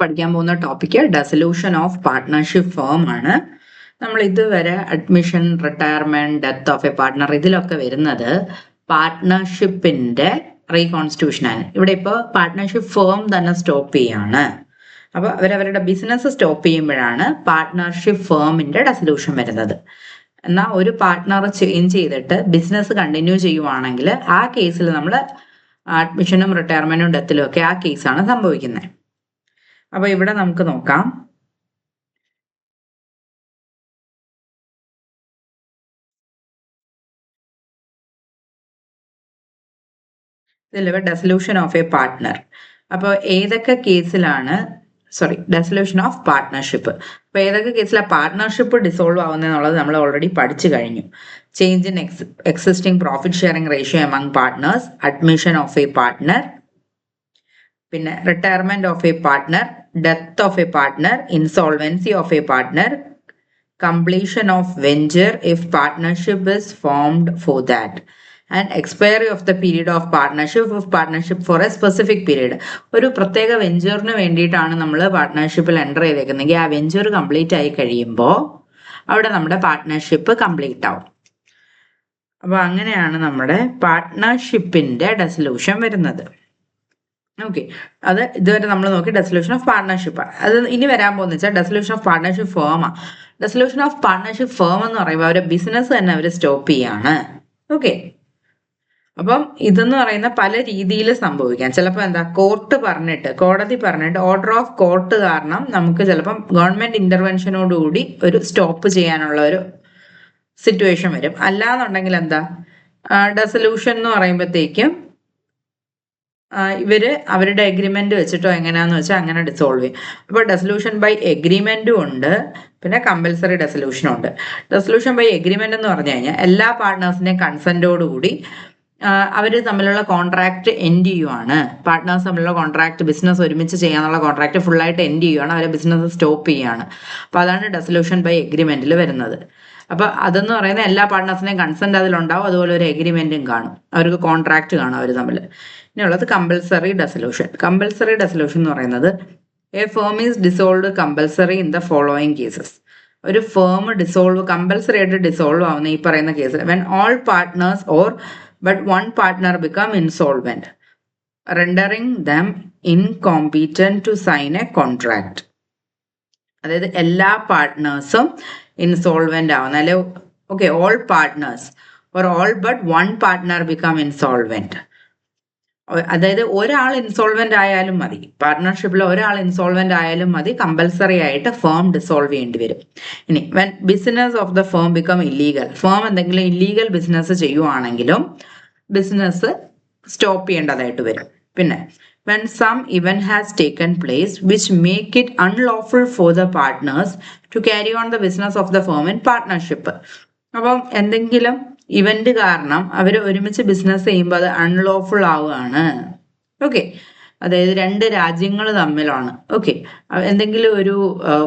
പഠിക്കാൻ പോകുന്ന topic dissolution of partnership firm ആണ്. നമ്മൾ ഇതുവരെ admission, retirement, death of a partner ഇതിലൊക്കെ വരുന്നത് പാർട്ട്ണർഷിപ്പിന്റെ റീകോൺസ്റ്റിറ്റ്യൂഷൻ ആണ്. ഇവിടെ ഇപ്പോൾ പാർട്ട്ണർഷിപ്പ് ഫേം തന്നെ സ്റ്റോപ്പ് ചെയ്യാണ്. അപ്പോൾ അവരവരുടെ ബിസിനസ് സ്റ്റോപ്പ് ചെയ്യുമ്പോഴാണ് പാർട്ട്ണർഷിപ്പ് ഫേമിന്റെ ഡെസൊല്യൂഷൻ വരുന്നത്. എന്നാൽ ഒരു പാർട്ട്ണർ ചേഞ്ച് ചെയ്തിട്ട് ബിസിനസ് കണ്ടിന്യൂ ചെയ്യുവാണെങ്കിൽ ആ കേസിൽ നമ്മൾ അഡ്മിഷനും റിട്ടയർമെന്റും ഡെത്തിലും ഒക്കെ ആ കേസാണ് സംഭവിക്കുന്നത്. അപ്പൊ ഇവിടെ നമുക്ക് നോക്കാം. ഇതിൽ ഡെസൊല്യൂഷൻ ഓഫ് എ പാർട്ട്ണർ. അപ്പോൾ ഏതൊക്കെ കേസിലാണ് ഡെസൊല്യൂഷൻ ഓഫ് പാർട്ട്ണർഷിപ്പ്. അപ്പൊ ഏതൊക്കെ കേസിലാണ് പാർട്ട്ണർഷിപ്പ് ഡിസോൾവ് ആവുന്നതെന്നുള്ളത് നമ്മൾ ഓൾറെഡി പഠിച്ചു കഴിഞ്ഞു. Change in existing profit sharing ratio among partners, admission of a partner, പിന്നെ retirement of a partner, death of a partner, insolvency of a partner, completion of venture if partnership is formed for that, and expiry of the period of partnership if partnership for a specific period. ഒരു പ്രത്യേക വെഞ്ചറിന് വേണ്ടിയിട്ടാണ് നമ്മൾ പാർട്ട്ണർഷിപ്പിൽ enter ചെയ്തേക്കുന്നെങ്കിൽ ആ venture complete ആയി കഴിയുമ്പോൾ അവിടെ നമ്മുടെ partnership complete ആവും. അപ്പോൾ അങ്ങനെയാണ് നമ്മുടെ പാർട്ട്ണർഷിപ്പിന്റെ ഡെസൊല്യൂഷൻ വരുന്നത്. ഓക്കെ, അത് ഇതുവരെ നമ്മൾ നോക്കി ഡെസൊല്യൂഷൻ ഓഫ് പാർട്ട്ണർഷിപ്പ്. അത് ഇനി വരാൻ പോകുന്ന വെച്ചാൽ ഡെസൊല്യൂഷൻ ഓഫ് പാർട്ട്ണർഷിപ്പ് ഫേമാണ്. ഡെസൊല്യൂഷൻ ഓഫ് പാർട്ട്ണർഷിപ്പ് ഫേം എന്ന് പറയുമ്പോൾ അവരുടെ ബിസിനസ് തന്നെ അവർ സ്റ്റോപ്പ് ചെയ്യാണ്. ഓക്കെ, അപ്പം ഇതെന്ന് പറയുന്ന പല രീതിയിൽ സംഭവിക്കാം. ചിലപ്പോൾ എന്താ, കോടതി പറഞ്ഞിട്ട് ഓർഡർ ഓഫ് കോർട്ട് കാരണം നമുക്ക് ചിലപ്പം ഗവൺമെന്റ് ഇന്റർവെൻഷനോടുകൂടി ഒരു സ്റ്റോപ്പ് ചെയ്യാനുള്ള ഒരു സിറ്റുവേഷൻ വരും. അല്ലാന്നുണ്ടെങ്കിൽ എന്താ, ഡെസൊല്യൂഷൻ എന്ന് പറയുമ്പോഴത്തേക്കും ഇവര് അവരുടെ എഗ്രിമെന്റ് വെച്ചിട്ടോ എങ്ങനെയാന്ന് വെച്ചാൽ അങ്ങനെ ഡിസോൾവ് ചെയ്യും. അപ്പോൾ ഡെസൊല്യൂഷൻ ബൈ എഗ്രിമെന്റും ഉണ്ട്, പിന്നെ കമ്പൽസറി ഡെസൊല്യൂഷനും ഉണ്ട്. ഡെസൊല്യൂഷൻ ബൈ എഗ്രിമെന്റ് എന്ന് പറഞ്ഞു കഴിഞ്ഞാൽ എല്ലാ പാർട്ട്നേഴ്സിന്റെയും കൺസെന്റോടുകൂടി അവർ തമ്മിലുള്ള കോൺട്രാക്ട് എൻഡ് ചെയ്യുവാണ്. പാർട്ട്നേഴ്സ് തമ്മിലുള്ള കോൺട്രാക്ട്, ബിസിനസ് ഒരുമിച്ച് ചെയ്യാനുള്ള കോൺട്രാക്ട് ഫുള്ളായിട്ട് എൻഡ് ചെയ്യുവാണ്, അവരെ ബിസിനസ് സ്റ്റോപ്പ് ചെയ്യുകയാണ്. അപ്പോൾ അതാണ് ഡെസൊല്യൂഷൻ ബൈ എഗ്രിമെന്റിൽ വരുന്നത്. അപ്പൊ അതെന്ന് പറയുന്നത് എല്ലാ പാർട്ട്നേഴ്സിനെയും കൺസെന്റ് അതിലുണ്ടാവും, അതുപോലെ ഒരു എഗ്രിമെന്റും കാണും, അവർക്ക് കോൺട്രാക്ട് കാണും അവർ തമ്മിൽ. ഇനിയുള്ളത് കമ്പൽസറി ഡെസൊല്യൂഷൻ. കമ്പൽസറി ഡെസൊല്യൂഷൻ എന്ന് പറയുന്നത് a firm is dissolve compulsory in the following cases. ഒരു ഫേം കമ്പൽസറി ആയിട്ട് ഡിസോൾവ് ആവുന്ന ഈ പറയുന്ന കേസിൽ when all partners or but one partner become insolvent, rendering them incompetent to sign a contract. അതായത് എല്ലാ പാർട്ട്നേഴ്സും ഇൻസോൾവെന്റ് ആവുന്ന, അല്ലെ okay, all partners or all but one partner become insolvent. അതായത് ഒരാൾ ഇൻസോൾവെന്റ് ആയാലും മതി, പാർട്ട്ണർഷിപ്പിൽ ഒരാൾ ഇൻസോൾവെന്റ് ആയാലും മതി, കമ്പൽസറി ആയിട്ട് ഫേം ഡിസോൾവ് ചെയ്യേണ്ടി വരും. ഇനി when business of the firm become illegal, firm എന്തെങ്കിലും ഇല്ലീഗൽ ബിസിനസ് ചെയ്യുവാണെങ്കിലും ബിസിനസ് സ്റ്റോപ്പ് ചെയ്യേണ്ടതായിട്ട് വരും. പിന്നെ when some event has taken place which make it unlawful for the partners to carry on the business of the firm in partnership. അപ്പം എന്തെങ്കിലും event കാരണം അവർ ഒരുമിച്ച് business ചെയ്യുമ്പോൾ അത് അൺലോഫുൾ ആവുകയാണ്. ഓക്കെ, അതായത് രണ്ട് രാജ്യങ്ങൾ തമ്മിലാണ്. ഓക്കെ, എന്തെങ്കിലും ഒരു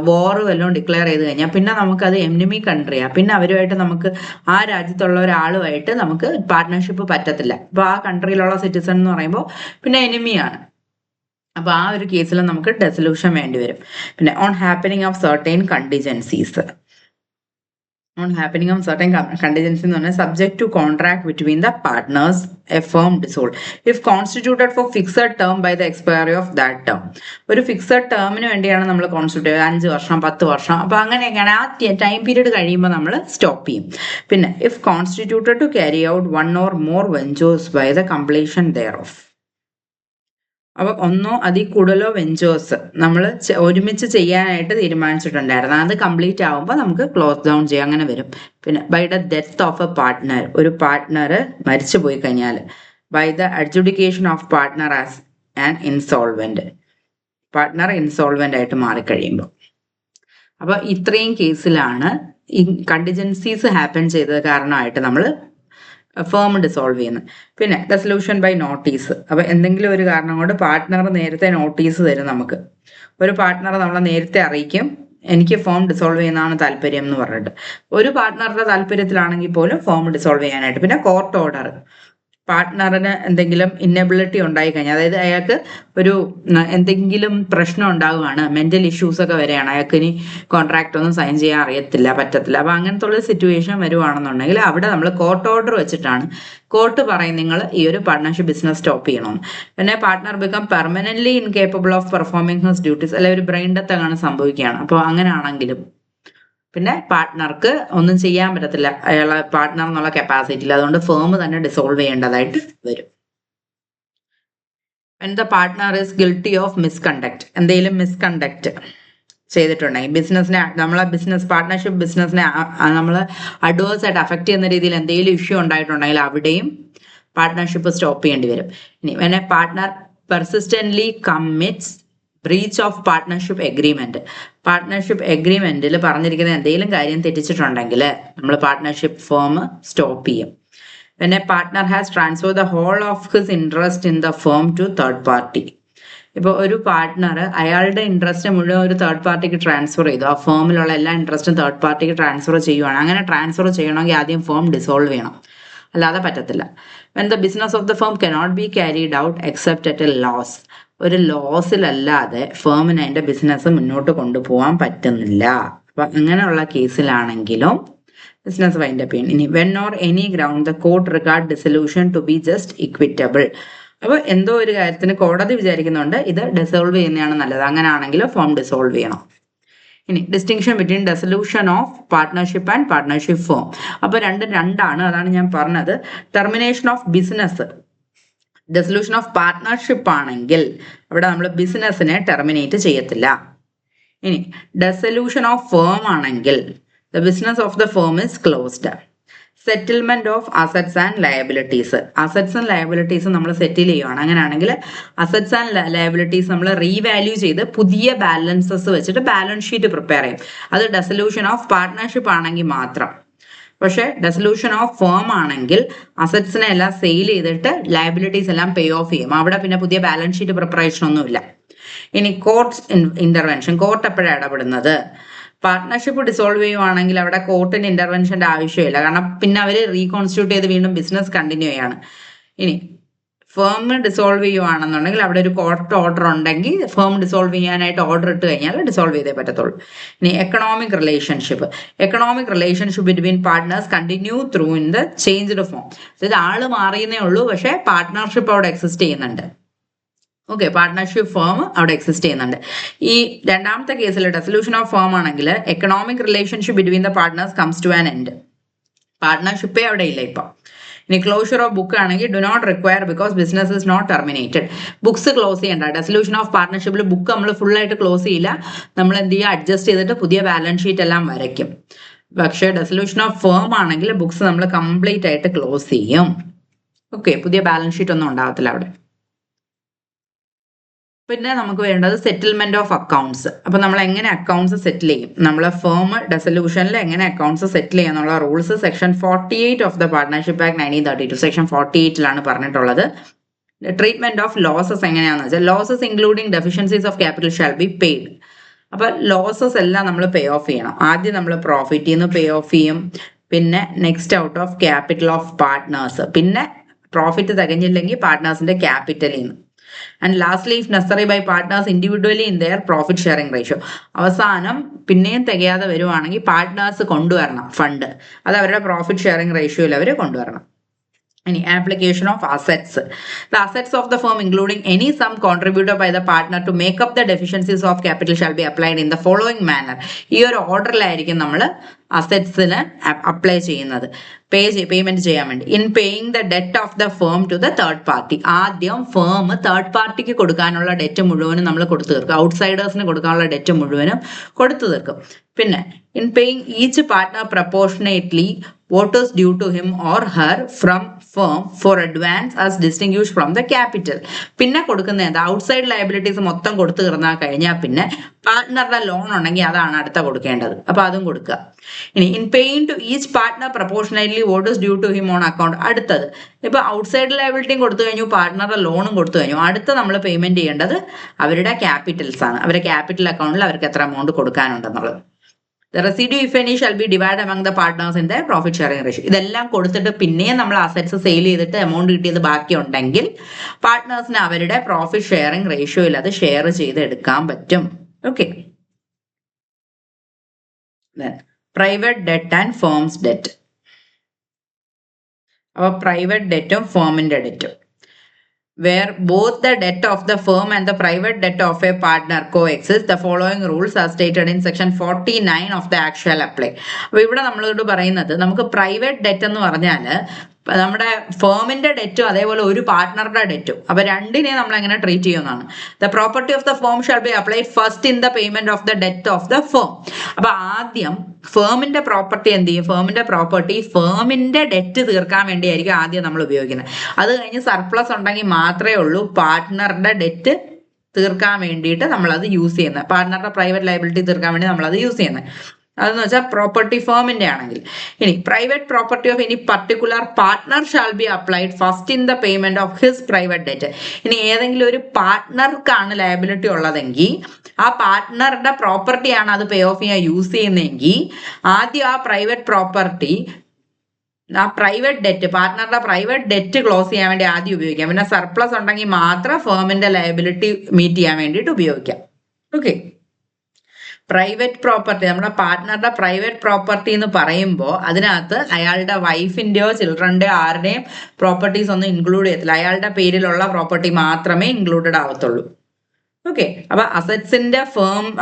വാർ വല്ലതും ഡിക്ലെയർ ചെയ്ത് കഴിഞ്ഞാൽ പിന്നെ നമുക്കത് എനിമി കൺട്രിയാണ്, പിന്നെ അവരുമായിട്ട് നമുക്ക് ആ രാജ്യത്തുള്ള ഒരാളുമായിട്ട് നമുക്ക് പാർട്ട്ണർഷിപ്പ് പറ്റത്തില്ല. അപ്പൊ ആ കൺട്രിയിലുള്ള സിറ്റിസൺ എന്ന് പറയുമ്പോൾ പിന്നെ എനിമിയാണ്. അപ്പൊ ആ ഒരു കേസിൽ നമുക്ക് ഡെസൊല്യൂഷൻ വേണ്ടി വരും. പിന്നെ on happening of certain contingencies. On happening of certain contingencies എന്ന് പറഞ്ഞാൽ subject to contract between the partners, a firm dissolved if constituted for fixed term by the expiry of that term. ഒരു fixed ടേമിന് വേണ്ടിയാണ് നമ്മൾ constitute ചെയ്യുക, 5 വർഷം 10 വർഷം. അപ്പൊ അങ്ങനെയൊക്കെയാണ് ആ ടൈം പീരീഡ് കഴിയുമ്പോൾ നമ്മൾ സ്റ്റോപ്പ് ചെയ്യും. പിന്നെ if constituted to carry out one or more ventures by the completion thereof. അപ്പൊ ഒന്നോ അതിൽ കൂടുതലോ വെഞ്ചേഴ്സ് നമ്മൾ ഒരുമിച്ച് ചെയ്യാനായിട്ട് തീരുമാനിച്ചിട്ടുണ്ടായിരുന്നു, അത് കംപ്ലീറ്റ് ആവുമ്പോൾ നമുക്ക് ക്ലോസ് ഡൗൺ ചെയ്യാം, അങ്ങനെ വരും. പിന്നെ by the death of a partner, ഒരു പാർട്ട്ണർ മരിച്ചു പോയി കഴിഞ്ഞാൽ, by the adjudication of partner as an insolvent, partner insolvent ആയിട്ട് മാറിക്കഴിയുമ്പോൾ. അപ്പൊ ഇത്രയും കേസിലാണ് ഈ കണ്ടിജൻസീസ് ഹാപ്പൻ ചെയ്തത് കാരണമായിട്ട് നമ്മൾ ഫേം ഡിസോൾവ് ചെയ്യുന്നത്. പിന്നെ ഡെസൊല്യൂഷൻ ബൈ നോട്ടീസ്. അപ്പൊ എന്തെങ്കിലും ഒരു കാരണം കൊണ്ട് പാർട്ട്ണർ നേരത്തെ നോട്ടീസ് തരും നമുക്ക്. ഒരു പാർട്ട്ണർ നമ്മളെ നേരത്തെ അറിയിക്കും, എനിക്ക് ഫേം ഡിസോൾവ് ചെയ്യുന്നതാണ് താല്പര്യം എന്ന് പറഞ്ഞിട്ട്. ഒരു പാർട്ട്ണറുടെ താല്പര്യത്തിലാണെങ്കിൽ പോലും ഫേം ഡിസോൾവ് ചെയ്യാനായിട്ട്. പിന്നെ കോർട്ട് ഓർഡർ, പാർട്ട്ണറിന് എന്തെങ്കിലും ഇന്നബിലിറ്റി ഉണ്ടായി കഴിഞ്ഞാൽ, അതായത് അയാൾക്ക് ഒരു എന്തെങ്കിലും പ്രശ്നം ഉണ്ടാവുകയാണ്, മെന്റൽ ഇഷ്യൂസ് ഒക്കെ വരെയാണ്, അയാൾക്ക് ഇനി കോൺട്രാക്ട് ഒന്നും സൈൻ ചെയ്യാൻ പറ്റത്തില്ല. അപ്പൊ അങ്ങനത്തെ ഉള്ള സിറ്റുവേഷൻ വരുവാണെന്നുണ്ടെങ്കിൽ അവിടെ നമ്മൾ കോർട്ട് ഓർഡർ വെച്ചിട്ടാണ് കോർട്ട് പറയും നിങ്ങൾ ഈ ഒരു പാർട്ട്ണർഷിപ്പ് ബിസിനസ് സ്റ്റോപ്പ് ചെയ്യണം. പിന്നെ partner become permanently incapable of performing his duties, അല്ലെ ഒരു ബ്രെയിൻ ഡെത്ത് അങ്ങനെ സംഭവിക്കുകയാണ്. അപ്പോൾ അങ്ങനെയാണെങ്കിലും പിന്നെ പാർട്ട്ണർക്ക് ഒന്നും ചെയ്യാൻ പറ്റത്തില്ല, അയാളെ പാർട്ട്ണർ എന്നുള്ള കപ്പാസിറ്റിയിൽ, അതുകൊണ്ട് ഫേം തന്നെ ഡിസോൾവ് ചെയ്യേണ്ടതായിട്ട് വരും. when the partner is guilty of misconduct, എന്തെങ്കിലും മിസ്കണ്ടക്ട് ചെയ്തിട്ടുണ്ടെങ്കിൽ ബിസിനസ്സിനെ, നമ്മളെ പാർട്ട്ണർഷിപ്പ് ബിസിനസ്സിനെ നമ്മൾ അഡ്വേഴ്സ് ആയിട്ട് അഫക്റ്റ് ചെയ്യുന്ന രീതിയിൽ എന്തെങ്കിലും ഇഷ്യൂ ഉണ്ടായിട്ടുണ്ടെങ്കിൽ അവിടെയും പാർട്ട്ണർഷിപ്പ് സ്റ്റോപ്പ് ചെയ്യേണ്ടി വരും. ഇനി when a partner persistently commits breach of partnership എഗ്രിമെന്റിൽ പറഞ്ഞിരിക്കുന്ന എന്തെങ്കിലും കാര്യം തെറ്റിച്ചിട്ടുണ്ടെങ്കിൽ നമ്മൾ പാർട്ട്ണർഷിപ്പ് ഫേം സ്റ്റോപ്പ് ചെയ്യും. when a partner has transferred the whole of his interest in the firm to third party, ഇപ്പോൾ ഒരു പാർട്ട്ണർ അയാളുടെ ഇൻട്രസ്റ്റ് മുഴുവൻ ഒരു തേർഡ് പാർട്ടിക്ക് ട്രാൻസ്ഫർ ചെയ്തു, ആ ഫേമിലുള്ള എല്ലാ ഇൻട്രസ്റ്റും തേർഡ് പാർട്ടിക്ക് ട്രാൻസ്ഫർ ചെയ്യുവാണ്. അങ്ങനെ ട്രാൻസ്ഫർ ചെയ്യണമെങ്കിൽ ആദ്യം ഫേം ഡിസോൾവ് ചെയ്യണം, അല്ലാതെ പറ്റത്തില്ല. when the business of the firm cannot be carried out except at a loss, ഒരു ലോസിലല്ലാതെ ഫേമിന് അതിന്റെ ബിസിനസ് മുന്നോട്ട് കൊണ്ടുപോകാൻ പറ്റുന്നില്ല. അപ്പൊ അങ്ങനെയുള്ള കേസിലാണെങ്കിലും ബിസിനസ് വൈൻഡ് അപ്പ് ചെയ്യണം. ഇനി when or any ground the court regard dissolution to be just equitable, അപ്പോൾ എന്തോ ഒരു കാര്യത്തിന് കോടതി വിചാരിക്കുന്നുണ്ട് ഇത് ഡിസോൾവ് ചെയ്യുന്നതാണ് നല്ലത്, അങ്ങനെയാണെങ്കിൽ ഫേം ഡിസോൾവ് ചെയ്യണം. ഇനി distinction between dissolution of partnership and partnership firm. അപ്പോൾ രണ്ടാണ്, അതാണ് ഞാൻ പറഞ്ഞത്. Termination of business, dissolution of partnership ആണെങ്കിൽ അവിടെ നമ്മൾ ബിസിനസ്സിനെ ടെർമിനേറ്റ് ചെയ്യത്തില്ല. ഇനി ഡെസൊല്യൂഷൻ ഓഫ് ഫേം ആണെങ്കിൽ the business of the firm is closed. Settlement of assets and liabilities, assets and liabilities നമ്മൾ സെറ്റിൽ ചെയ്യുവാണ്. അങ്ങനെയാണെങ്കിൽ അസറ്റ്സ് ആൻഡ് ലയബിലിറ്റീസ് നമ്മൾ റീവാല്യൂ ചെയ്ത് പുതിയ ബാലൻസസ് വെച്ചിട്ട് ബാലൻസ് ഷീറ്റ് പ്രിപ്പയർ ചെയ്യും. അത് ഡെസൊല്യൂഷൻ ഓഫ് പാർട്ട്ണർഷിപ്പ് ആണെങ്കിൽ മാത്രം. പക്ഷെ ഡെസൊല്യൂഷൻ ഓഫ് ഫേം ആണെങ്കിൽ അസറ്റ്സിനെ എല്ലാം സെയിൽ ചെയ്തിട്ട് ലയബിലിറ്റീസ് എല്ലാം പേ ഓഫ് ചെയ്യും. അവിടെ പിന്നെ പുതിയ ബാലൻസ് ഷീറ്റ് പ്രിപ്പറേഷൻ ഒന്നുമില്ല. ഇനി കോർട്ട് ഇന്റർവെൻഷൻ, കോർട്ട് എപ്പോഴാണ് ഇടപെടുന്നത്? പാർട്ട്ണർഷിപ്പ് ഡിസോൾവ് ചെയ്യുവാണെങ്കിൽ അവിടെ കോർട്ടിന് ഇന്റർവെൻഷന്റെ ആവശ്യമില്ല, കാരണം പിന്നെ അവർ റീകോൺസ്റ്റിറ്റ്യൂട്ട് ചെയ്ത് വീണ്ടും ബിസിനസ് കണ്ടിന്യൂ ചെയ്യാണ്. ഇനി ഫേം ഡിസോൾവ് ചെയ്യുവാണെന്നുണ്ടെങ്കിൽ അവിടെ ഒരു കോർട്ട് ഓർഡർ ഉണ്ടെങ്കിൽ ഫേം ഡിസോൾവ് ചെയ്യാനായിട്ട് ഓർഡർ ഇട്ട് കഴിഞ്ഞാൽ ഡിസോൾവ് ചെയ്തേ പറ്റത്തുള്ളൂ. ഇനി economic relationship between partners continue through in the changed form. അതായത് ആള് മാറിയെന്നേ ഉള്ളൂ, പക്ഷെ പാർട്ട്ണർഷിപ്പ് അവിടെ എക്സിസ്റ്റ് ചെയ്യുന്നുണ്ട്. ഓക്കെ, പാർട്ട്ണർഷിപ്പ് ഫേം അവിടെ എക്സിസ്റ്റ് ചെയ്യുന്നുണ്ട്. ഈ രണ്ടാമത്തെ കേസിൽ ഡെസൊല്യൂഷൻ ഓഫ് ഫേം ആണെങ്കിൽ economic relationship between the partners comes to an end. പാർട്ട്ണർഷിപ്പേ അവിടെ ഇല്ല ഇപ്പം. ഇനി ക്ലോഷർ ഓഫ് ബുക്ക് ആണെങ്കിൽ do not require because business is not terminated. Books close ചെയ്യേണ്ട. ഡെസൊല്യൂഷൻ ഓഫ് പാർട്ട്ണർഷിപ്പിൽ ബുക്ക് നമ്മൾ ഫുൾ ആയിട്ട് ക്ലോസ് ചെയ്യില്ല, നമ്മൾ എന്ത് ചെയ്യുക, അഡ്ജസ്റ്റ് ചെയ്തിട്ട് പുതിയ ബാലൻസ് ഷീറ്റ് എല്ലാം വരയ്ക്കും. പക്ഷേ ഡെസൊല്യൂഷൻ ഓഫ് ഫേം ആണെങ്കിൽ ബുക്സ് നമ്മൾ കംപ്ലീറ്റ് ആയിട്ട് ക്ലോസ് ചെയ്യും. ഓക്കെ, പുതിയ ബാലൻസ് ഷീറ്റ് ഒന്നും ഉണ്ടാകത്തില്ല അവിടെ. പിന്നെ നമുക്ക് വേണ്ടത് സെറ്റിൽമെന്റ് ഓഫ് അക്കൗണ്ട്സ്. അപ്പൊ നമ്മൾ എങ്ങനെ അക്കൗണ്ട്സ് സെറ്റിൽ ചെയ്യും, നമ്മളെ ഫേം ഡെസൊല്യൂഷനിൽ എങ്ങനെ അക്കൗണ്ട്സ് സെറ്റിൽ ചെയ്യാന്നുള്ള rules section 48 of the partnership act 1932 section 48 പറഞ്ഞിട്ടുള്ളത്. ട്രീറ്റ്മെന്റ് ഓഫ് ലോസസ് എങ്ങനെയാണെന്ന് വെച്ചാൽ losses including deficiencies of capital shall be paid. അപ്പൊ ലോസസ് എല്ലാം നമ്മൾ പേ ഓഫ് ചെയ്യണം. ആദ്യം നമ്മൾ പ്രോഫിറ്റിൽ നിന്ന് പേ ഓഫ് ചെയ്യും, പിന്നെ next out of capital of partners, പിന്നെ പ്രോഫിറ്റ് തികഞ്ഞില്ലെങ്കിൽ പാർട്ട്നേഴ്സിന്റെ ക്യാപിറ്റലിൽ നിന്ന്, and lastly if necessary by partners individually in their profit sharing ratio. അവസാനം പിന്നെയും തികയാതെ വരുവാണെങ്കിൽ പാർട്ട്നേഴ്സ് കൊണ്ടുവരണം ഫണ്ട്, അത് അവരുടെ പ്രോഫിറ്റ് ഷെയറിംഗ് റേഷ്യോയിൽ അവർ കൊണ്ടുവരണം. Any application of assets. The assets of the firm, including any sum contributed by the partner to make up the deficiencies of capital, shall be applied in the following manner. ഈ ഒരു ഓർഡറിലായിരിക്കും നമ്മൾ അസറ്റ്സിന് apply ചെയ്യുന്നത്, payment ചെയ്യാൻ വേണ്ടി. In paying the debt of the firm to the third party. ആദ്യം firm third പാർട്ടിക്ക് കൊടുക്കാനുള്ള debt മുഴുവനും നമ്മൾ കൊടുത്തു തീർക്കും, ഔട്ട്സൈഡേഴ്സിന് കൊടുക്കാനുള്ള ഡെറ്റ് മുഴുവനും കൊടുത്തു തീർക്കും. പിന്നെ in paying each partner proportionately what is due to him or her from firm for advance as distinguished from the capital. പിന്നെ കൊടുക്കുന്നത് ഔട്ട്സൈഡ് ലയബിലിറ്റീസ് മൊത്തം കൊടുത്തു തീർന്നാൽ കഴിഞ്ഞാൽ പിന്നെ പാർട്ട്ണറുടെ ലോൺ ഉണ്ടെങ്കിൽ അതാണ് അടുത്ത കൊടുക്കേണ്ടത്, അപ്പൊ അതും കൊടുക്കുക. ഇനി in paying to each partner proportionately what is due to him on account. അടുത്തത് ഇപ്പൊ ഔട്ട്സൈഡ് ലയബിലിറ്റിയും കൊടുത്തു കഴിഞ്ഞു, പാർട്ട്ണറുടെ ലോണും കൊടുത്തു കഴിഞ്ഞു, അടുത്ത നമ്മൾ പേയ്മെന്റ് ചെയ്യേണ്ടത് അവരുടെ ക്യാപിറ്റൽസ് ആണ്, അവരുടെ ക്യാപിറ്റൽ അക്കൗണ്ടിൽ അവർക്ക് എത്ര എമൗണ്ട് കൊടുക്കാനുണ്ടെന്നുള്ളത്. The residue if any shall be divide among the partners in the profit sharing ratio. ഇതെല്ലാം കൊടുത്തിട്ട് പിന്നെയും നമ്മൾ അസറ്റ്സ് സെയിൽ ചെയ്തിട്ട് എമൗണ്ട് കിട്ടിയത് ബാക്കി ഉണ്ടെങ്കിൽ പാർട്ട്നേഴ്സിന് അവരുടെ പ്രോഫിറ്റ് ഷെയറിംഗ് റേഷ്യോയിൽ അത് ഷെയർ ചെയ്ത് എടുക്കാൻ പറ്റും. Okay, private debt and firms debt. അപ്പോൾ private ഡെറ്റും ഫേമിന്റെ ഡെറ്റും, where both the debt of the firm and the private debt of a partner coexist, the following rules are stated in section 49 of the act shall apply. അപ്പോൾ ഇവിടെ നമ്മളോട് പറയുന്നത് നമുക്ക് private debt എന്ന് പറഞ്ഞാൽ നമ്മുടെ ഫേമിന്റെ ഡെറ്റും അതേപോലെ ഒരു പാർട്ട്ണറുടെ ഡെറ്റും, അപ്പൊ രണ്ടിനെ നമ്മൾ എങ്ങനെ ട്രീറ്റ് ചെയ്യുന്നതാണ്. The property of the firm shall be applied first in the payment of the debt of the firm. അപ്പൊ ആദ്യം ഫേമിന്റെ പ്രോപ്പർട്ടി എന്ത് ചെയ്യും? ഫേമിന്റെ പ്രോപ്പർട്ടി ഫേമിന്റെ ഡെറ്റ് തീർക്കാൻ വേണ്ടിയായിരിക്കും ആദ്യം നമ്മൾ ഉപയോഗിക്കുന്നത്. അത് കഴിഞ്ഞ് സർപ്ലസ് ഉണ്ടെങ്കിൽ മാത്രമേ ഉള്ളൂ പാർട്ട്ണറുടെ ഡെറ്റ് തീർക്കാൻ വേണ്ടിയിട്ട് നമ്മളത് യൂസ് ചെയ്യുന്നത്. പാർട്ട്ണറുടെ പ്രൈവറ്റ് ലയബിലിറ്റി തീർക്കാൻ വേണ്ടി നമ്മളത് യൂസ് ചെയ്യുന്നത്. അതെന്ന് വെച്ചാൽ പ്രോപ്പർട്ടി ഫേമിന്റെ ആണെങ്കിൽ. ഇനി private property of any particular partner shall be applied first in the payment of his private debt. ഇനി ഏതെങ്കിലും ഒരു പാർട്ട്ണർക്കാണ് ലയബിലിറ്റി ഉള്ളതെങ്കിൽ ആ പാർട്ട്ണറുടെ പ്രോപ്പർട്ടിയാണ് അത് പേ ഓഫ് ചെയ്യാൻ യൂസ് ചെയ്യുന്നതെങ്കിൽ ആദ്യം ആ പ്രൈവറ്റ് പ്രോപ്പർട്ടി, ആ പ്രൈവറ്റ് ഡെറ്റ്, പാർട്ട്ണറുടെ പ്രൈവറ്റ് ഡെറ്റ് ക്ലോസ് ചെയ്യാൻ വേണ്ടി ആദ്യം ഉപയോഗിക്കാം. പിന്നെ സർപ്ലസ് ഉണ്ടെങ്കിൽ മാത്രം ഫേമിന്റെ ലയബിലിറ്റി മീറ്റ് ചെയ്യാൻ വേണ്ടിയിട്ട് ഉപയോഗിക്കാം. ഓക്കെ, പ്രൈവറ്റ് പ്രോപ്പർട്ടി, നമ്മുടെ പാർട്ട്ണറുടെ പ്രൈവറ്റ് പ്രോപ്പർട്ടി എന്ന് പറയുമ്പോൾ അതിനകത്ത് അയാളുടെ വൈഫിന്റെയോ ചിൽഡ്രന്റെയോ ആരുടെയും പ്രോപ്പർട്ടീസ് ഒന്നും ഇൻക്ലൂഡ് ചെയ്യത്തില്ല. അയാളുടെ പേരിലുള്ള പ്രോപ്പർട്ടി മാത്രമേ ഇൻക്ലൂഡഡ് ആവത്തുള്ളൂ. ഓക്കെ, അപ്പൊ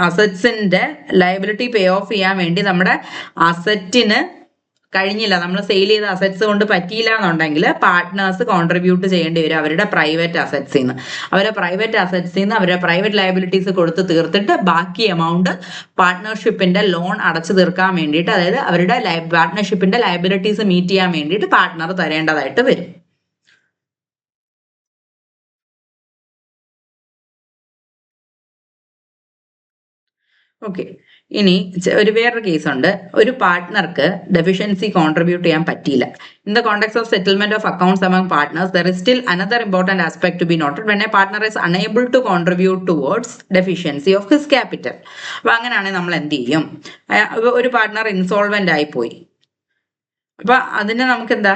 അസറ്റ്സിന്റെ ലയബിലിറ്റി പേ ഓഫ് ചെയ്യാൻ വേണ്ടി നമ്മുടെ അസറ്റിന് കഴിഞ്ഞില്ല, നമ്മൾ സെയിൽ ചെയ്ത അസറ്റ്സ് കൊണ്ട് പറ്റിയില്ല എന്നുണ്ടെങ്കിൽ പാർട്ട്നേഴ്സ് കോൺട്രിബ്യൂട്ട് ചെയ്യേണ്ടി വരും അവരുടെ പ്രൈവറ്റ് അസറ്റ്സിൽ നിന്ന്. അവരുടെ പ്രൈവറ്റ് അസറ്റ്സിൽ നിന്ന് അവരുടെ പ്രൈവറ്റ് ലയബിലിറ്റീസ് കൊടുത്ത് തീർത്തിട്ട് ബാക്കി എമൗണ്ട് പാർട്ട്ണർഷിപ്പിന്റെ ലോൺ അടച്ചു തീർക്കാൻ വേണ്ടിയിട്ട്, അതായത് അവരുടെ പാർട്ട്ണർഷിപ്പിന്റെ ലയബിലിറ്റീസ് മീറ്റ് ചെയ്യാൻ വേണ്ടിയിട്ട് പാർട്ട്ണർ തരേണ്ടതായിട്ട് വരും. ഓക്കെ, ഇനി ഒരു വേറൊരു കേസ് ഉണ്ട്. ഒരു പാർട്ട്ണർക്ക് ഡെഫിഷ്യൻസി കോൺട്രിബ്യൂട്ട് ചെയ്യാൻ പറ്റിയില്ല. In the context of settlement of accounts among partners, there is still another important aspect to be noted when a partner is unable to contribute towards deficiency of his capital. അപ്പൊ അങ്ങനെയാണെങ്കിൽ നമ്മൾ എന്ത് ചെയ്യും? ഒരു partner insolvent ആയി പോയി. അപ്പൊ അതിന് നമുക്ക് എന്താ,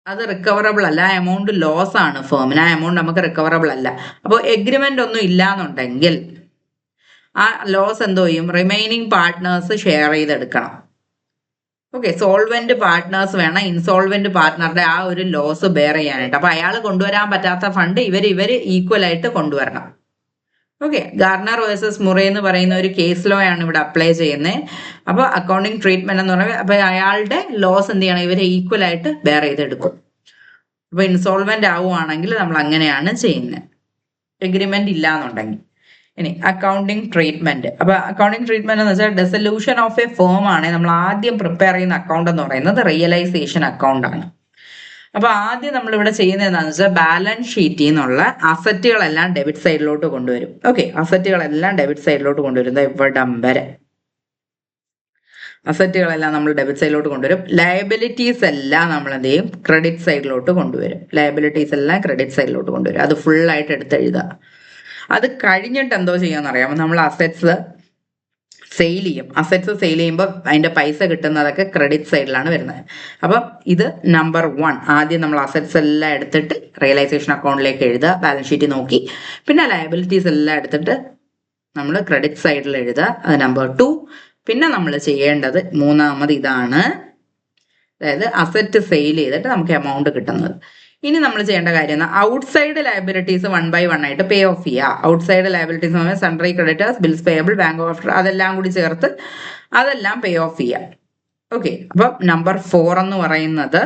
അത് റിക്കവറബിൾ അല്ല, ആ എമൗണ്ട് ലോസ് ആണ് ഫേമിന്, ആ എമൗണ്ട് നമുക്ക് റിക്കവറബിൾ അല്ല. അപ്പോൾ എഗ്രിമെന്റ് ഒന്നും ഇല്ലാന്നുണ്ടെങ്കിൽ ആ ലോസ് എന്തോ ചെയ്യും? റിമൈനിങ് പാർട്ട്നേഴ്സ് ഷെയർ ചെയ്തെടുക്കണം. ഓക്കെ, സോൾവെന്റ് പാർട്ട്നേഴ്സ് വേണം ഇൻസോൾവെന്റ് പാർട്ട്ണറുടെ ആ ഒരു ലോസ് ബെയർ ചെയ്യാനായിട്ട്. അപ്പൊ അയാൾ കൊണ്ടുവരാൻ പറ്റാത്ത ഫണ്ട് ഇവർ ഈക്വൽ ആയിട്ട് കൊണ്ടുവരണം. ഓക്കെ, ഗാർണർ വേഴ്സസ് മുറേ എന്ന് പറയുന്ന ഒരു കേസ് ലോ ആണ് ഇവിടെ അപ്ലൈ ചെയ്യുന്നത്. അപ്പോൾ അക്കൗണ്ടിങ് ട്രീറ്റ്മെന്റ് എന്ന് പറയുന്നത്, അപ്പൊ അയാളുടെ ലോസ് എന്ത് ചെയ്യണം? ഇവരെ ഈക്വൽ ആയിട്ട് ബെയർ ചെയ്തെടുക്കും. അപ്പൊ ഇൻസോൾവെന്റ് ആവുകയാണെങ്കിൽ നമ്മൾ അങ്ങനെയാണ് ചെയ്യുന്നത്, എഗ്രിമെന്റ് ഇല്ല എന്നുണ്ടെങ്കിൽ. ഇനി അക്കൗണ്ടിങ് ട്രീറ്റ്മെന്റ്. അപ്പൊ അക്കൗണ്ടിങ് ട്രീറ്റ്മെന്റ് എന്ന് വെച്ചാൽ ഡെസൊല്യൂഷൻ ഓഫ് എ ഫേം ആണ് നമ്മൾ ആദ്യം പ്രിപ്പയർ ചെയ്യുന്ന അക്കൗണ്ട് എന്ന് പറയുന്നത് റിയലൈസേഷൻ അക്കൗണ്ട് ആണ്. അപ്പൊ ആദ്യം നമ്മൾ ഇവിടെ ചെയ്യുന്നത് എന്താണെന്ന് വെച്ചാൽ ബാലൻസ് ഷീറ്റിൽ നിന്നുള്ള അസറ്റുകളെല്ലാം ഡെബിറ്റ് സൈഡിലോട്ട് കൊണ്ടുവരും. ഓക്കെ, അസറ്റുകളെല്ലാം ഡെബിറ്റ് സൈഡിലോട്ട് കൊണ്ടുവരുന്നത് ഇവിടം വരെ അസറ്റുകളെല്ലാം നമ്മൾ ഡെബിറ്റ് സൈഡിലോട്ട് കൊണ്ടുവരും. ലയബിലിറ്റീസ് എല്ലാം നമ്മൾ എന്ത് ചെയ്യും? ക്രെഡിറ്റ് സൈഡിലോട്ട് കൊണ്ടുവരും. ലയബിലിറ്റീസ് എല്ലാം ക്രെഡിറ്റ് സൈഡിലോട്ട് കൊണ്ടുവരും. അത് ഫുൾ ആയിട്ട് എടുത്തെഴുതുക. അത് കഴിഞ്ഞിട്ട് എന്തോ ചെയ്യാന്ന് അറിയാമോ? നമ്മൾ അസറ്റ്സ് സെയിൽ ചെയ്യും. അസറ്റ്സ് സെയിൽ ചെയ്യുമ്പോൾ അതിന്റെ പൈസ കിട്ടുന്നതൊക്കെ ക്രെഡിറ്റ് സൈഡിലാണ് വരുന്നത്. അപ്പം ഇത് നമ്പർ 1, ആദ്യം നമ്മൾ അസറ്റ്സ് എല്ലാം എടുത്തിട്ട് റിയലൈസേഷൻ അക്കൗണ്ടിലേക്ക് എഴുതുക, ബാലൻസ് ഷീറ്റ് നോക്കി. പിന്നെ ലയബിലിറ്റീസ് എല്ലാം എടുത്തിട്ട് നമ്മൾ ക്രെഡിറ്റ് സൈഡിൽ എഴുതുക, അത് നമ്പർ 2. പിന്നെ നമ്മൾ ചെയ്യേണ്ടത് മൂന്നാമത് ഇതാണ്, അതായത് അസറ്റ് സെയിൽ ചെയ്തിട്ട് നമുക്ക് എമൗണ്ട് കിട്ടുന്നത്. ഇനി നമ്മൾ ചെയ്യേണ്ട കാര്യം ഔട്ട്സൈഡ് ലയബിലിറ്റീസ് 1 by 1 ആയിട്ട് പേ ഓഫ് ചെയ്യുക. Outside liabilities sundry creditors, bills payable, bank of, അതെല്ലാം കൂടി ചേർത്ത് അതെല്ലാം പേ ഓഫ് ചെയ്യുക. ഓക്കെ, അപ്പം നമ്പർ 4 എന്ന് പറയുന്നത്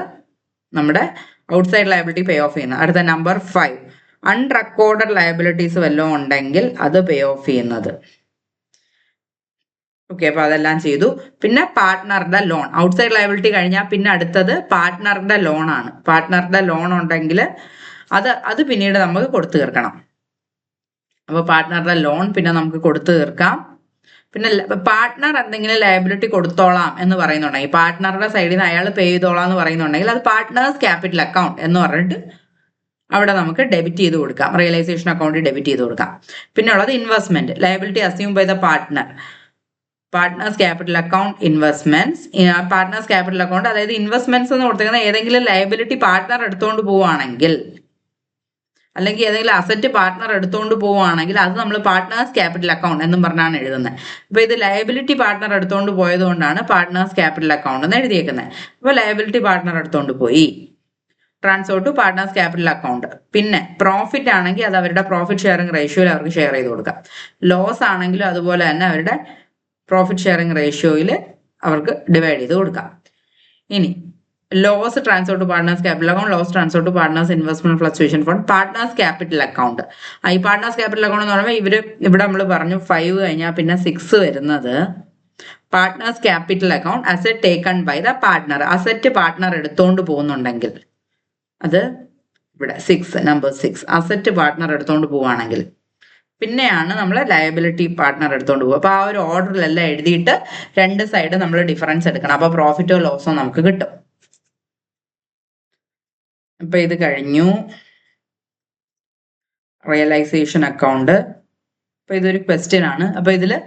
നമ്മുടെ ഔട്ട്സൈഡ് ലയബിലിറ്റി പേ ഓഫ് ചെയ്യുന്നത്. അടുത്ത നമ്പർ 5 അൺറെക്കോർഡഡ് ലയബിലിറ്റീസ് വല്ലതും ഉണ്ടെങ്കിൽ അത് പേ ഓഫ് ചെയ്യുന്നത്. ഓക്കെ, അപ്പൊ അതെല്ലാം ചെയ്തു. പിന്നെ പാർട്ട്ണറുടെ ലോൺ, ഔട്ട്സൈഡ് ലയബിലിറ്റി കഴിഞ്ഞാൽ പിന്നെ അടുത്തത് പാർട്ട്ണറുടെ ലോൺ ആണ്. പാർട്ട്ണറുടെ ലോൺ ഉണ്ടെങ്കിൽ അത് പിന്നീട് നമുക്ക് കൊടുത്തു തീർക്കണം. അപ്പൊ പാർട്ട്ണറുടെ ലോൺ പിന്നെ നമുക്ക് കൊടുത്തു തീർക്കാം. പിന്നെ പാർട്ട്ണർ എന്തെങ്കിലും ലയബിലിറ്റി കൊടുത്തോളാം എന്ന് പറയുന്നുണ്ടെങ്കിൽ, പാർട്ട്ണറുടെ സൈഡിൽ നിന്ന് അയാൾ പേ ചെയ്തോളാം എന്ന് പറയുന്നുണ്ടെങ്കിൽ അത് പാർട്ട്നേഴ്സ് ക്യാപിറ്റൽ അക്കൗണ്ട് എന്ന് പറഞ്ഞിട്ട് അവിടെ നമുക്ക് ഡെബിറ്റ് ചെയ്ത് കൊടുക്കാം, റിയലൈസേഷൻ അക്കൗണ്ടിൽ ഡെബിറ്റ് ചെയ്ത് കൊടുക്കാം. പിന്നെ ഉള്ളത് investment, liability assume by the partner. Partners capital account investments. Partners capital account അതായത് ഇൻവെസ്റ്റ്മെന്റ്സ് എന്ന് കൊടുത്തിരിക്കുന്ന ഏതെങ്കിലും ലയബിലിറ്റി പാർട്ട്ണർ എടുത്തുകൊണ്ട് പോവുകയാണെങ്കിൽ, അല്ലെങ്കിൽ ഏതെങ്കിലും അസറ്റ് പാർട്ട്ണർ എടുത്തുകൊണ്ട് പോവുകയാണെങ്കിൽ അത് നമ്മൾ പാർട്ട്നേഴ്സ് ക്യാപിറ്റൽ അക്കൗണ്ട് എന്നും പറഞ്ഞാണ് എഴുതുന്നത്. അപ്പോൾ ഇത് ലയബിലിറ്റി പാർട്ട്ണർ എടുത്തുകൊണ്ട് പോയത് കൊണ്ടാണ് പാർട്ട്നേഴ്സ് ക്യാപിറ്റൽ അക്കൗണ്ട് എന്ന് എഴുതിയേക്കുന്നത്. അപ്പോൾ ലയബിലിറ്റി പാർട്ട്ണർ എടുത്തുകൊണ്ട് പോയി, transfer to partners capital account. പിന്നെ പ്രോഫിറ്റ് ആണെങ്കിൽ അത് അവരുടെ പ്രോഫിറ്റ് ഷെയറിംഗ് റേഷ്യോയിൽ അവർക്ക് ഷെയർ ചെയ്ത് കൊടുക്കാം. ലോസ് ആണെങ്കിലും അതുപോലെ തന്നെ അവരുടെ പ്രോഫിറ്റ് ഷെയറിംഗ് റേഷ്യോയിൽ അവർക്ക് ഡിവൈഡ് ചെയ്ത് കൊടുക്കാം. ഇനി loss transfer to partners capital account, loss transfer to partners investment fluctuation fund, partners capital account. ഈ പാർട്ട്നേഴ്സ് ക്യാപിറ്റൽ അക്കൗണ്ട് എന്ന് പറയുമ്പോൾ ഇവിടെ നമ്മൾ പറഞ്ഞു 5 കഴിഞ്ഞാൽ പിന്നെ 6 വരുന്നത് partners capital account asset taken by the partner. Asset partner എടുത്തുകൊണ്ട് പോകുന്നുണ്ടെങ്കിൽ അത് ഇവിടെ നമ്പർ 6 അസറ്റ് പാർട്ട്ണർ എടുത്തുകൊണ്ട് പോവുകയാണെങ്കിൽ പിന്നെയാണ് നമ്മൾ ലയബിലിറ്റി പാർട്ട്ണർ എടുത്തുകൊണ്ട് പോകുക. അപ്പോൾ ആ ഒരു ഓർഡറിലെല്ലാം എഴുതിയിട്ട് രണ്ട് സൈഡ് നമ്മൾ ഡിഫറൻസ് എടുക്കണം. അപ്പോൾ പ്രോഫിറ്റോ ലോസോ നമുക്ക് കിട്ടും. അപ്പൊ ഇത് കഴിഞ്ഞു. Realisation account. അപ്പൊ ഇതൊരു ക്വസ്റ്റ്യൻ ആണ്. അപ്പൊ ഇതില്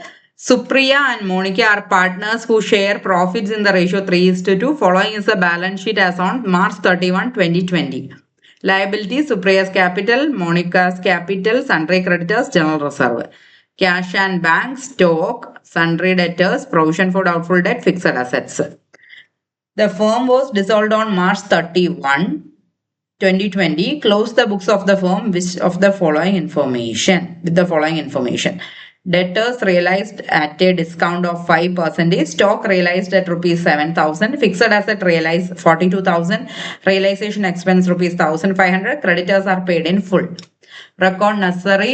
Supriya and Monica are partners who share profits in the ratio 3:2. Following is the balance sheet as on March 31, 2020. Liabilities: Supriya's capital, Monica's capital, sundry creditors, general reserve. Cash and bank, stock, sundry debtors, provision for doubtful debt, fixed assets. The firm was dissolved on March 31, 2020. Close the books of the firm with the following information. Debtors realized at a discount of 5%. Stock realized at rupees 7,000. Fixed asset realized 42,000. Realization expense rupees 1,500. Creditors are paid in full. Record necessary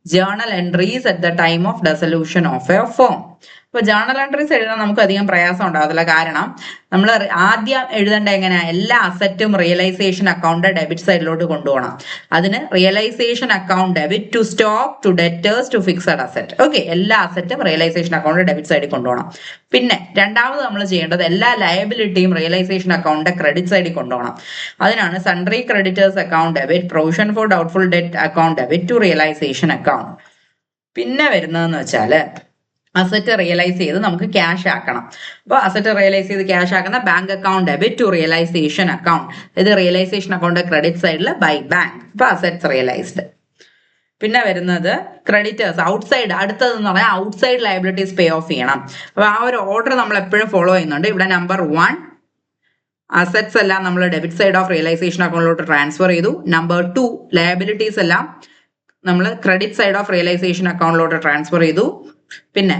journal entries at the time of dissolution of a firm. ഇപ്പോൾ journal entries എഴുതാൻ നമുക്ക് അധികം പ്രയാസം ഉണ്ടാകത്തില്ല. കാരണം നമ്മൾ ആദ്യം എഴുതേണ്ട എങ്ങനെയാ, എല്ലാ അസറ്റും റിയലൈസേഷൻ അക്കൗണ്ട് ഡെബിറ്റ് സൈഡിലോട്ട് കൊണ്ടുപോകണം. അതിന് realisation account debit to stock to debtors to fixed asset. Okay, എല്ലാ അസറ്റും റിയലൈസേഷൻ അക്കൗണ്ട് ഡെബിറ്റ് സൈഡിൽ കൊണ്ടുപോകണം. പിന്നെ രണ്ടാമത് നമ്മൾ ചെയ്യേണ്ടത് എല്ലാ ലയബിലിറ്റിയും റിയലൈസേഷൻ അക്കൗണ്ട് ക്രെഡിറ്റ് സൈഡിൽ കൊണ്ടുപോകണം. അതിനാണ് sundry creditors account debit, provision for doubtful debt account debit to realisation account. പിന്നെ വരുന്നതെന്ന് വെച്ചാൽ അസറ്റ് റിയലൈസ് ചെയ്ത് നമുക്ക് ക്യാഷ് ആക്കണം. അപ്പോൾ അസറ്റ് റിയലൈസ് ചെയ്ത് ക്യാഷ് ആക്കുന്ന bank account debit to realisation account. ഇത് റിയലൈസേഷൻ അക്കൗണ്ട് ക്രെഡിറ്റ് സൈഡിൽ ബൈ ബാങ്ക്. ഇപ്പോൾ അസറ്റ്സ് റിയലൈസ്ഡ്. പിന്നെ വരുന്നത് ക്രെഡിറ്റേഴ്സ് ഔട്ട്സൈഡ്. അടുത്തതെന്ന് പറഞ്ഞാൽ ഔട്ട്സൈഡ് ലയബിലിറ്റീസ് പേ ഓഫ് ചെയ്യണം. അപ്പോൾ ആ ഒരു ഓർഡർ നമ്മൾ എപ്പോഴും ഫോളോ ചെയ്യുന്നുണ്ട്. ഇവിടെ നമ്പർ 1 അസറ്റ്സ് എല്ലാം നമ്മൾ ഡെബിറ്റ് സൈഡ് ഓഫ് റിയലൈസേഷൻ അക്കൗണ്ടിലോട്ട് ട്രാൻസ്ഫർ ചെയ്തു. നമ്പർ 2 ലയബിലിറ്റീസ് എല്ലാം നമ്മൾ ക്രെഡിറ്റ് സൈഡ് ഓഫ് റിയലൈസേഷൻ അക്കൗണ്ടിലോട്ട് ട്രാൻസ്ഫർ ചെയ്തു. പിന്നെ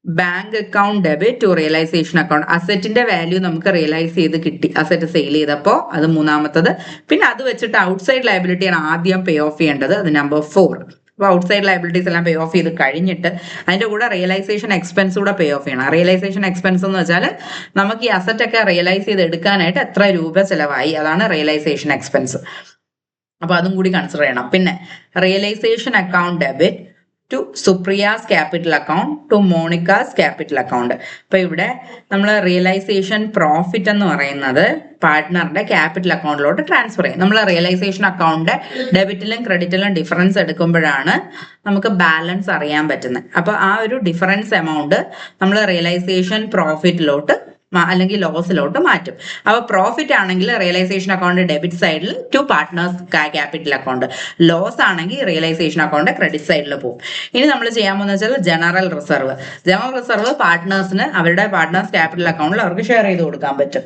bank account debit to realisation account. അസറ്റിന്റെ വാല്യൂ നമുക്ക് റിയലൈസ് ചെയ്ത് കിട്ടി, അസറ്റ് സെയിൽ ചെയ്തപ്പോൾ, അത് മൂന്നാമത്തത്. പിന്നെ അത് വെച്ചിട്ട് ഔട്ട്സൈഡ് ലയബിലിറ്റിയാണ് ആദ്യം പേ ഓഫ് ചെയ്യേണ്ടത്, അത് നമ്പർ 4. അപ്പോൾ ഔട്ട്സൈഡ് ലയബിലിറ്റീസ് എല്ലാം പേ ഓഫ് ചെയ്ത് കഴിഞ്ഞിട്ട് അതിന്റെ കൂടെ റിയലൈസേഷൻ എക്സ്പെൻസ് കൂടെ പേ ഓഫ് ചെയ്യണം. റിയലൈസേഷൻ എക്സ്പെൻസ് എന്ന് വെച്ചാൽ നമുക്ക് ഈ അസറ്റ് ഒക്കെ റിയലൈസ് ചെയ്ത് എടുക്കാനായിട്ട് എത്ര രൂപ ചിലവായി, അതാണ് റിയലൈസേഷൻ എക്സ്പെൻസ്. അപ്പൊ അതും കൂടി കൺസിഡർ ചെയ്യണം. പിന്നെ realisation account debit to Supriya's capital account to Monica's capital account. അപ്പൊ ഇവിടെ നമ്മൾ റിയലൈസേഷൻ പ്രോഫിറ്റ് എന്ന് പറയുന്നത് പാർട്ട്ണറിന്റെ ക്യാപിറ്റൽ അക്കൗണ്ടിലോട്ട് ട്രാൻസ്ഫർ ചെയ്യും. നമ്മൾ റിയലൈസേഷൻ അക്കൗണ്ട് ഡെബിറ്റിലും ക്രെഡിറ്റിലും ഡിഫറൻസ് എടുക്കുമ്പോഴാണ് നമുക്ക് ബാലൻസ് അറിയാൻ പറ്റുന്നത്. അപ്പൊ ആ ഒരു ഡിഫറൻസ് എമൗണ്ട് നമ്മൾ റിയലൈസേഷൻ പ്രോഫിറ്റിലോട്ട് അല്ലെങ്കിൽ ലോസിലോട്ട് മാറ്റും. അപ്പൊ പ്രോഫിറ്റ് ആണെങ്കിൽ റിയലൈസേഷൻ അക്കൗണ്ട് ഡെബിറ്റ് സൈഡിൽ to partners capital account, loss ആണെങ്കിൽ റിയലൈസേഷൻ അക്കൗണ്ട് ക്രെഡിറ്റ് സൈഡിൽ പോകും. ഇനി നമ്മൾ ചെയ്യാൻ പോകുന്നത് വെച്ചാൽ ജനറൽ റിസർവ്. ജനറൽ റിസർവ് പാർട്ട്നേഴ്സിന് അവരുടെ പാർട്ട്നേഴ്സ് ക്യാപിറ്റൽ അക്കൗണ്ടിൽ അവർക്ക് ഷെയർ ചെയ്ത് കൊടുക്കാൻ പറ്റും.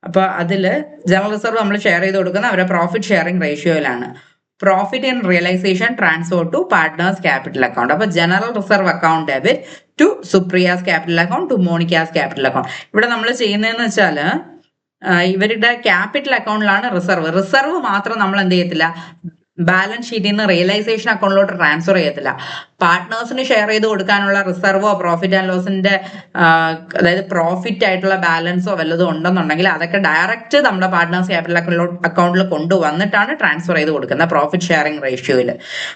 അപ്പൊ അതില് ജനറൽ റിസർവ് നമ്മൾ ഷെയർ ചെയ്ത് കൊടുക്കുന്ന അവരുടെ പ്രോഫിറ്റ് ഷെയറിംഗ് റേഷ്യോയിലാണ്. Profit in realisation transfer to partners capital account. അപ്പൊ general reserve account debit to Supriya's capital account to Monica's capital account. ഇവിടെ നമ്മൾ ചെയ്യുന്നതെന്ന് വെച്ചാൽ ഇവരുടെ ക്യാപിറ്റൽ അക്കൗണ്ടിലാണ് റിസർവ് മാത്രം നമ്മൾ എന്ത് ചെയ്യത്തില്ല, ബാലൻസ് ഷീറ്റിൽ നിന്ന് റിയലൈസേഷൻ അക്കൗണ്ടിലോട്ട് ട്രാൻസ്ഫർ ചെയ്യത്തില്ല. പാർട്ട്നേഴ്സിന് ഷെയർ ചെയ്ത് കൊടുക്കാനുള്ള റിസർവോ പ്രോഫിറ്റ് ആൻഡ് ലോസിന്റെ അതായത് പ്രോഫിറ്റ് ആയിട്ടുള്ള ബാലൻസോ വല്ലതും ഉണ്ടെന്നുണ്ടെങ്കിൽ അതൊക്കെ ഡയറക്റ്റ് നമ്മുടെ പാർട്ട്നേഴ്സ് ക്യാപിറ്റൽ അക്കൗണ്ടിൽ കൊണ്ടുവന്നിട്ടാണ് ട്രാൻസ്ഫർ ചെയ്ത് കൊടുക്കുന്നത് പ്രോഫിറ്റ് ഷെയറിംഗ് റേഷ്യോയിൽ.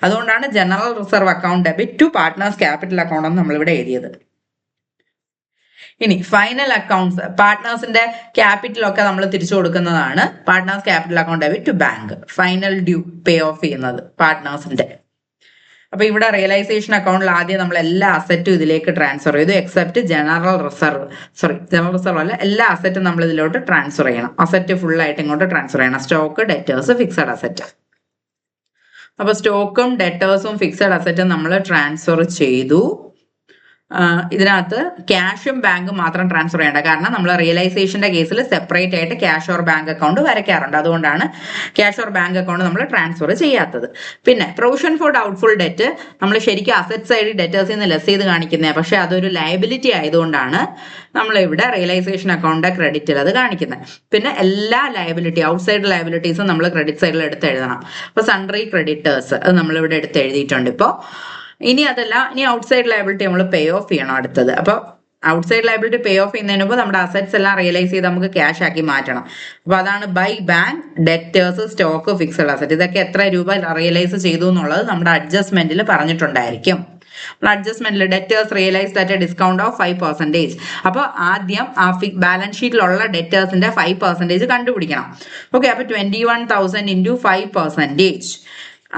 അതുകൊണ്ടാണ് general reserve account debit to partners capital account എന്ന് നമ്മളിവിടെ എഴുതിയത്. ഇനി ഫൈനൽ അക്കൗണ്ട്സ്, പാർട്ട്നേഴ്സിന്റെ ക്യാപിറ്റലൊക്കെ നമ്മൾ തിരിച്ചു കൊടുക്കുന്നതാണ് partners capital account debit to bank. Final due pay off ചെയ്യുന്നത് പാർട്ട്നേഴ്സിന്റെ. അപ്പൊ ഇവിടെ റിയലൈസേഷൻ അക്കൗണ്ടിൽ ആദ്യം നമ്മൾ എല്ലാ അസറ്റും ഇതിലേക്ക് ട്രാൻസ്ഫർ ചെയ്തു എക്സെപ്റ്റ് ജനറൽ റിസർവ് അല്ല, എല്ലാ അസറ്റും നമ്മൾ ഇതിലോട്ട് ട്രാൻസ്ഫർ ചെയ്യണം. അസറ്റ് ഫുൾ ആയിട്ട് ഇങ്ങോട്ട് ട്രാൻസ്ഫർ ചെയ്യണം. Stock, debtors, fixed asset. അപ്പൊ സ്റ്റോക്കും ഡെറ്റേഴ്സും ഫിക്സഡ് അസറ്റും നമ്മൾ ട്രാൻസ്ഫർ ചെയ്തു. ഇതിനകത്ത് ക്യാഷും ബാങ്കും മാത്രം ട്രാൻസ്ഫർ ചെയ്യേണ്ട, കാരണം നമ്മൾ റിയലൈസേഷന്റെ കേസിൽ സെപ്പറേറ്റ് ആയിട്ട് ക്യാഷ് ഓർ ബാങ്ക് അക്കൗണ്ട് വരയ്ക്കാറുണ്ട്. അതുകൊണ്ടാണ് ക്യാഷ് ഓർ ബാങ്ക് അക്കൗണ്ട് നമ്മൾ ട്രാൻസ്ഫർ ചെയ്യാത്തത്. പിന്നെ പ്രൊവിഷൻ ഫോർ ഡൗട്ട്ഫുൾ ഡെറ്റ് നമ്മൾ ശരിക്കും അസറ്റ് സൈഡ് ഡെറ്റേഴ്സിൽ നിന്ന് ലെസ് ചെയ്ത് കാണിക്കുന്നത്, പക്ഷെ അതൊരു ലയബിലിറ്റി ആയതുകൊണ്ടാണ് നമ്മൾ ഇവിടെ റിയലൈസേഷൻ അക്കൗണ്ട് ക്രെഡിറ്റിൽ അത് കാണിക്കുന്നത്. പിന്നെ എല്ലാ ലയബിലിറ്റി ഔട്ട്സൈഡ് ലയബിലിറ്റീസും നമ്മൾ ക്രെഡിറ്റ് സൈഡിൽ എടുത്ത് എഴുതണം. അപ്പൊ സൺട്രി ക്രെഡിറ്റേഴ്സ് അത് നമ്മളിവിടെ എടുത്ത് എഴുതിയിട്ടുണ്ട്. ഇപ്പോൾ ഇനി അതല്ല, ഇനി ഔട്ട്സൈഡ് ലയബിലിറ്റി നമ്മൾ പേ ഓഫ് ചെയ്യണം അടുത്തത്. അപ്പോൾ ഔട്ട്സൈഡ് ലയബിലിറ്റി പേ ഓഫ് ചെയ്യുന്നതിന് മുമ്പ് നമ്മുടെ അസറ്റ്സ് എല്ലാം റിയലൈസ് ചെയ്ത് നമുക്ക് ക്യാഷ് ആക്കി മാറ്റണം. അപ്പൊ അതാണ് by bank, debtors, stock, fixed asset. ഇതൊക്കെ എത്ര രൂപ റിയലൈസ് ചെയ്തു എന്നുള്ളത് നമ്മുടെ അഡ്ജസ്റ്റ്മെന്റിൽ പറഞ്ഞിട്ടുണ്ടായിരിക്കും. അഡ്ജസ്റ്റ്മെന്റിൽ debtors realised at a discount of 5%. അപ്പോൾ ആദ്യം ആ ബാലൻസ് ഷീറ്റിലുള്ള ഡെറ്റേഴ്സിന്റെ 5% കണ്ടുപിടിക്കണം. ഓക്കെ, അപ്പൊ 21,000 ഇൻറ്റു 5%.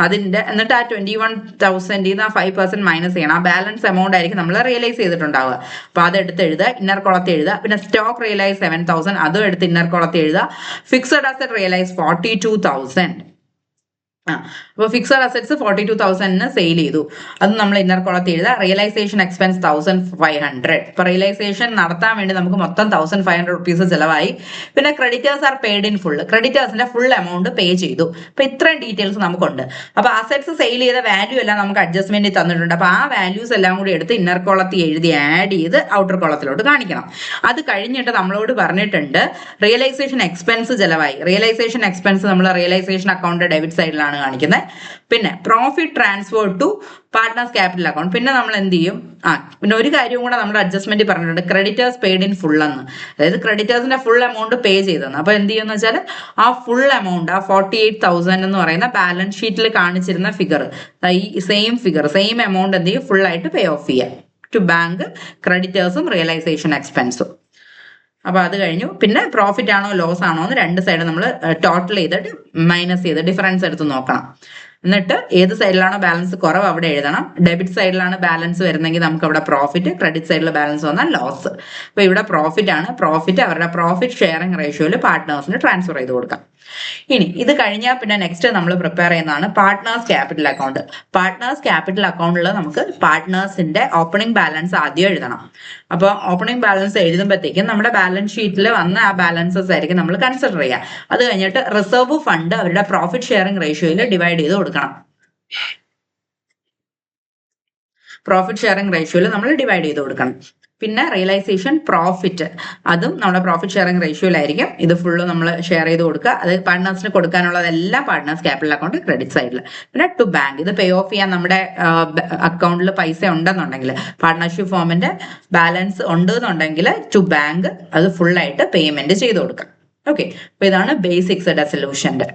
അതിന്റെ എന്നിട്ട് ആ 21,000 ആ 5% മൈനസ് ചെയ്യണം. ആ ബാലൻസ് എമൗണ്ട് ആയിരിക്കും നമ്മൾ റിയലൈസ് ചെയ്തിട്ടുണ്ടാവുക. അപ്പൊ അത് എടുത്ത് എഴുതുക, ഇന്നർ കോളത്തിൽ എഴുതുക. പിന്നെ സ്റ്റോക്ക് റിയലൈസ് 7,000, അതും എടുത്ത് ഇന്നർ കോളത്തിൽ എഴുതുക. Fixed asset realise 42,000. അപ്പോൾ ഫിക്സഡ് അസറ്റ്സ് 42,000 സെയിൽ ചെയ്തു, അത് നമ്മൾ ഇന്നർ കോളത്തിൽ എഴുതുക. Realisation expense 1,500. ഇപ്പൊ റിയലൈസേഷൻ നടത്താൻ വേണ്ടി നമുക്ക് മൊത്തം 1,500 റുപ്പീസ് ചിലവായി. പിന്നെ creditors are paid in full, ക്രെഡിറ്റേഴ്സിന്റെ ഫുൾ എമൗണ്ട് പേ ചെയ്തു. അപ്പൊ ഇത്രയും ഡീറ്റെയിൽസ് നമുക്കുണ്ട്. അപ്പൊ അസറ്റ്സ് സെയിൽ ചെയ്ത വാല്യൂ എല്ലാം നമുക്ക് അഡ്ജസ്റ്റ്മെന്റ് തന്നിട്ടുണ്ട്. അപ്പൊ ആ വാല്യൂസ് എല്ലാം കൂടി എടുത്ത് ഇന്നർ കോളത്തിൽ എഴുതി ആഡ് ചെയ്ത് ഔട്ടർ കോളത്തിലോട്ട് കാണിക്കണം. അത് കഴിഞ്ഞിട്ട് നമ്മളോട് പറഞ്ഞിട്ടുണ്ട് റിയലൈസേഷൻ എക്സ്പെൻസ് ചിലവായി. റിയലൈസേഷൻ എക്സ്പെൻസ് നമ്മൾ റിയലൈസേഷൻ അക്കൗണ്ട് ഡെബിറ്റ് സൈഡിലാണ് കാണിക്കുന്നത്. പിന്നെ profit transfer to partners capital account. പിന്നെ നമ്മൾ എന്ത് ചെയ്യും? പിന്നെ ഒരു കാര്യം കൂടെ നമ്മുടെ അഡ്ജസ്റ്റ്മെന്റ് പറഞ്ഞിട്ടുണ്ട്, ക്രെഡിറ്റേഴ്സ് പെയ്ഡ് ഇൻ ഫുൾ എന്ന്. അതായത് ക്രെഡിറ്റേഴ്സിന്റെ ഫുൾ എമൗണ്ട് പേ ചെയ്തെന്ന്. അപ്പൊ എന്ത് ചെയ്യുമെന്ന് വെച്ചാൽ ആ ഫുൾ എമൗണ്ട്, ആ 48,000 എന്ന് പറയുന്ന ബാലൻസ് ഷീറ്റിൽ കാണിച്ചിരുന്ന ഫിഗർ, ഈ സെയിം ഫിഗർ, സെയിം എമൗണ്ട് എന്ത് ചെയ്യും? ഫുൾ ആയിട്ട് പേ ഓഫ് ചെയ്യാം ടു ബാങ്ക്, ക്രെഡിറ്റേഴ്സും റിയലൈസേഷൻ എക്സ്പെൻസും. അപ്പൊ അത് കഴിഞ്ഞു. പിന്നെ പ്രോഫിറ്റ് ആണോ ലോസ് ആണോ എന്ന് രണ്ട് സൈഡ് നമ്മൾ ടോട്ടൽ ചെയ്തിട്ട് മൈനസ് ചെയ്ത് ഡിഫറൻസ് എടുത്ത് നോക്കണം. എന്നിട്ട് ഏത് സൈഡിലാണോ ബാലൻസ് കുറവ് അവിടെ എഴുതണം. ഡെബിറ്റ് സൈഡിലാണ് ബാലൻസ് വരുന്നെങ്കിൽ നമുക്ക് അവിടെ പ്രോഫിറ്റ്, ക്രെഡിറ്റ് സൈഡിൽ ബാലൻസ് വന്നാൽ ലോസ്. അപ്പൊ ഇവിടെ പ്രോഫിറ്റ് ആണ്. പ്രോഫിറ്റ് അവരുടെ പ്രോഫിറ്റ് ഷെയറിംഗ് റേഷ്യോയിൽ പാർട്ട്നേഴ്സിന് ട്രാൻസ്ഫർ ചെയ്ത് കൊടുക്കാം. ഇനി ഇത് കഴിഞ്ഞാൽ പിന്നെ നെക്സ്റ്റ് നമ്മൾ പ്രിപ്പയർ ചെയ്യുന്നതാണ് partners capital account. Partners capital അക്കൗണ്ടിൽ നമുക്ക് പാർട്ട്നേഴ്സിന്റെ ഓപ്പണിംഗ് ബാലൻസ് ആദ്യം എഴുതണം. അപ്പോൾ ഓപ്പണിംഗ് ബാലൻസ് എഴുതുമ്പോഴത്തേക്കും നമ്മുടെ ബാലൻസ് ഷീറ്റിൽ വന്ന ആ ബാലൻസസ് ആയിരിക്കും നമ്മൾ കൺസിഡർ ചെയ്യുക. അത് കഴിഞ്ഞിട്ട് റിസർവ് ഫണ്ട് അവരുടെ പ്രോഫിറ്റ് ഷെയറിംഗ് റേഷ്യോയിൽ ഡിവൈഡ് ചെയ്ത് കൊടുക്കണം. പ്രോഫിറ്റ് ഷെയറിംഗ് റേഷ്യോയിൽ നമ്മൾ ഡിവൈഡ് ചെയ്ത് കൊടുക്കണം. പിന്നെ റിയലൈസേഷൻ പ്രോഫിറ്റ്, അതും നമ്മുടെ പ്രോഫിറ്റ് ഷെയറിംഗ് റേഷ്യോയിലായിരിക്കും. ഇത് ഫുള്ള് നമ്മൾ ഷെയർ ചെയ്ത് കൊടുക്കുക. അത് പാർട്ട്നേഴ്സിന് കൊടുക്കാനുള്ളതെല്ലാം പാർട്ട്നേഴ്സ് ക്യാപിറ്റൽ അക്കൗണ്ട് ക്രെഡിറ്റ് സൈഡിൽ. പിന്നെ ടു ബാങ്ക്, ഇത് പേ ഓഫ് ചെയ്യാൻ നമ്മുടെ അക്കൗണ്ടിൽ പൈസ ഉണ്ടെന്നുണ്ടെങ്കിൽ, പാർട്ട്ണർഷിപ്പ് ഫോമിന്റെ ബാലൻസ് ഉണ്ടെന്നുണ്ടെങ്കിൽ ടു ബാങ്ക് അത് ഫുള്ളായിട്ട് പേയ്മെന്റ് ചെയ്ത് കൊടുക്കാം. ഓക്കെ, അപ്പൊ ഇതാണ് ബേസിക്സ് ഡെസൊല്യൂഷന്റെ.